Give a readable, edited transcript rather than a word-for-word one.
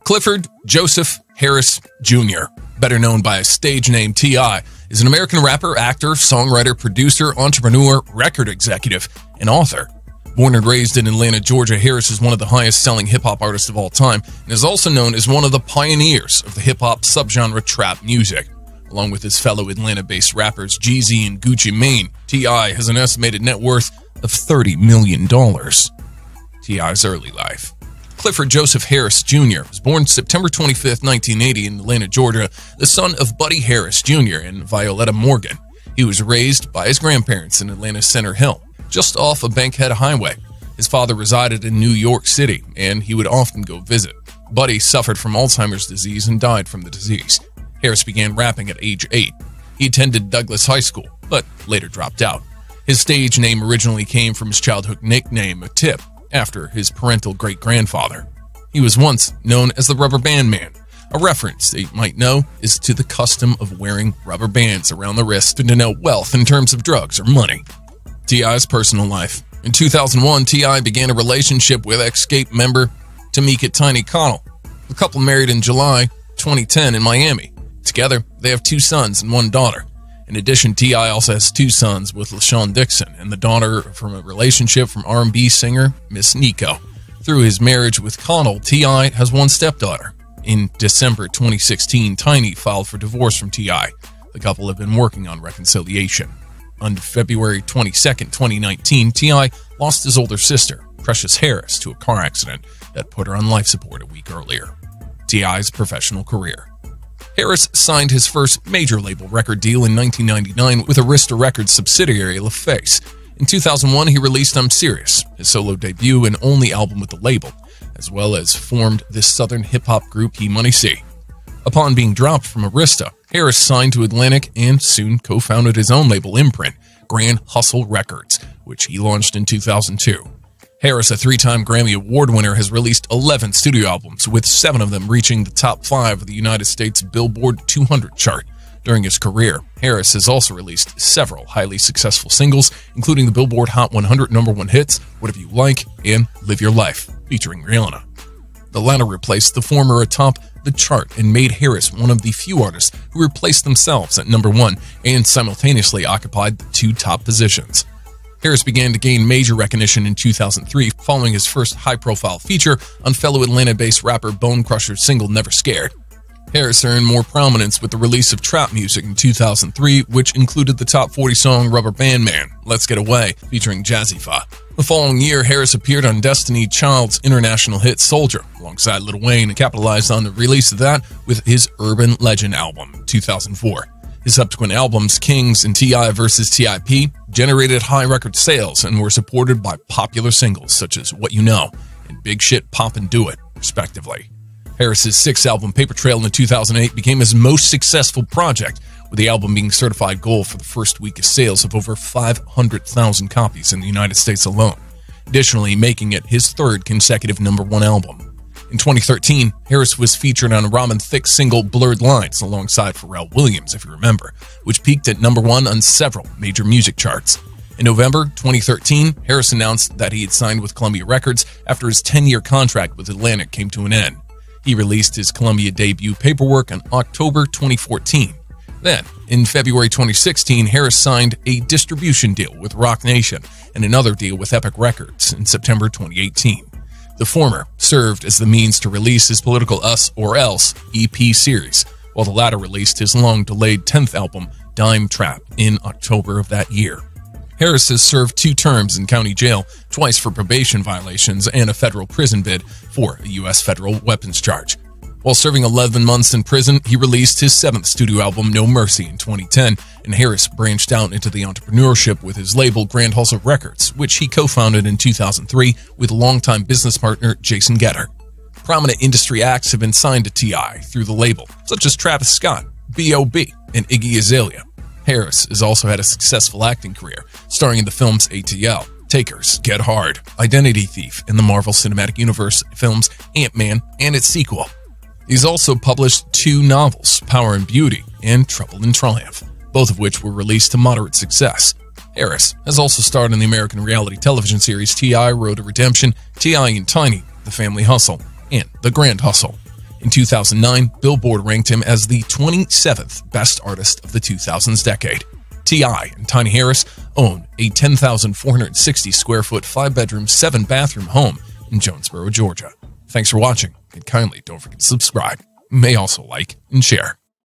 Clifford Joseph Harris Jr., better known by his stage name T.I., is an American rapper, actor, songwriter, producer, entrepreneur, record executive, and author. Born and raised in Atlanta, Georgia, Harris is one of the highest-selling hip-hop artists of all time and is also known as one of the pioneers of the hip-hop subgenre trap music. Along with his fellow Atlanta-based rappers Jeezy and Gucci Mane, T.I. has an estimated net worth of $30 million. T.I.'s early life. Clifford Joseph Harris Jr. was born September 25, 1980 in Atlanta, Georgia, the son of Buddy Harris Jr. and Violetta Morgan. He was raised by his grandparents in Atlanta's Center Hill, just off of Bankhead Highway. His father resided in New York City, and he would often go visit. Buddy suffered from Alzheimer's disease and died from the disease. Harris began rapping at age 8. He attended Douglas High School, but later dropped out. His stage name originally came from his childhood nickname, Tip, after his parental great-grandfather. He was once known as the Rubber Band Man. A reference that you might know is to the custom of wearing rubber bands around the wrist to denote wealth in terms of drugs or money. T.I.'s personal life. In 2001, T.I. began a relationship with Escape member Tamika Tiny Connell. The couple married in July 2010 in Miami. Together, they have 2 sons and 1 daughter. In addition, T.I. also has 2 sons with LaShawn Dixon and the daughter from a relationship from R&B singer Miss Nico. Through his marriage with Connell, T.I. has 1 stepdaughter. In December 2016, Tiny filed for divorce from T.I. The couple have been working on reconciliation. On February 22, 2019, T.I. lost his older sister, Precious Harris, to a car accident that put her on life support a week earlier. T.I.'s professional career. Harris signed his first major label record deal in 1999 with Arista Records subsidiary LaFace. In 2001, he released I'm Serious, his solo debut and only album with the label, as well as formed this southern hip-hop group E-Money C. Upon being dropped from Arista, Harris signed to Atlantic and soon co-founded his own label imprint, Grand Hustle Records, which he launched in 2002. Harris, a 3-time Grammy Award winner, has released 11 studio albums, with 7 of them reaching the top 5 of the United States Billboard 200 chart. During his career, Harris has also released several highly successful singles, including the Billboard Hot 100 #1 hits, Whatever You Like, and Live Your Life, featuring Rihanna. The latter replaced the former atop the chart and made Harris one of the few artists who replaced themselves at #1 and simultaneously occupied the 2 top positions. Harris began to gain major recognition in 2003 following his first high-profile feature on fellow Atlanta-based rapper Bone Crusher's single Never Scared. Harris earned more prominence with the release of trap music in 2003, which included the top 40 song Rubber Band Man, Let's Get Away, featuring Jazzy Fa. The following year, Harris appeared on Destiny Child's international hit Soldier, alongside Lil Wayne, and capitalized on the release of that with his Urban Legend album in 2004. His subsequent albums, Kings and T.I. vs. T.I.P., generated high record sales and were supported by popular singles such as What You Know and Big Shit Pop and Do It, respectively. Harris's 6th album, Paper Trail, in 2008 became his most successful project, with the album being certified gold for the first week of sales of over 500,000 copies in the United States alone, additionally making it his 3rd consecutive #1 album. In 2013, Harris was featured on Robin Thicke's single Blurred Lines alongside Pharrell Williams, if you remember, which peaked at #1 on several major music charts. In November 2013, Harris announced that he had signed with Columbia Records after his 10-year contract with Atlantic came to an end. He released his Columbia debut Paperwork on October 2014. Then, in February 2016, Harris signed a distribution deal with Roc Nation and another deal with Epic Records in September 2018. The former served as the means to release his Political Us or Else EP series, while the latter released his long-delayed 10th album, Dime Trap, in October of that year. Harris has served 2 terms in county jail, twice for probation violations and a federal prison bid for a U.S. federal weapons charge. While serving 11 months in prison, he released his 7th studio album, No Mercy, in 2010, and Harris branched out into the entrepreneurship with his label Grand Hustle Records, which he co-founded in 2003 with longtime business partner Jason Getter. Prominent industry acts have been signed to T.I. through the label, such as Travis Scott, B.O.B., and Iggy Azalea. Harris has also had a successful acting career, starring in the films ATL, Takers, Get Hard, Identity Thief, and the Marvel Cinematic Universe films Ant-Man and its sequel. He's also published 2 novels, Power and Beauty and Trouble and Triumph, both of which were released to moderate success. Harris has also starred in the American reality television series T.I. Road to Redemption, T.I. and Tiny, The Family Hustle, and The Grand Hustle. In 2009, Billboard ranked him as the 27th best artist of the 2000s decade. T.I. and Tiny Harris own a 10,460 square foot, 5-bedroom, 7-bathroom home in Jonesboro, Georgia. Thanks for watching, and kindly don't forget to subscribe. You may also like and share.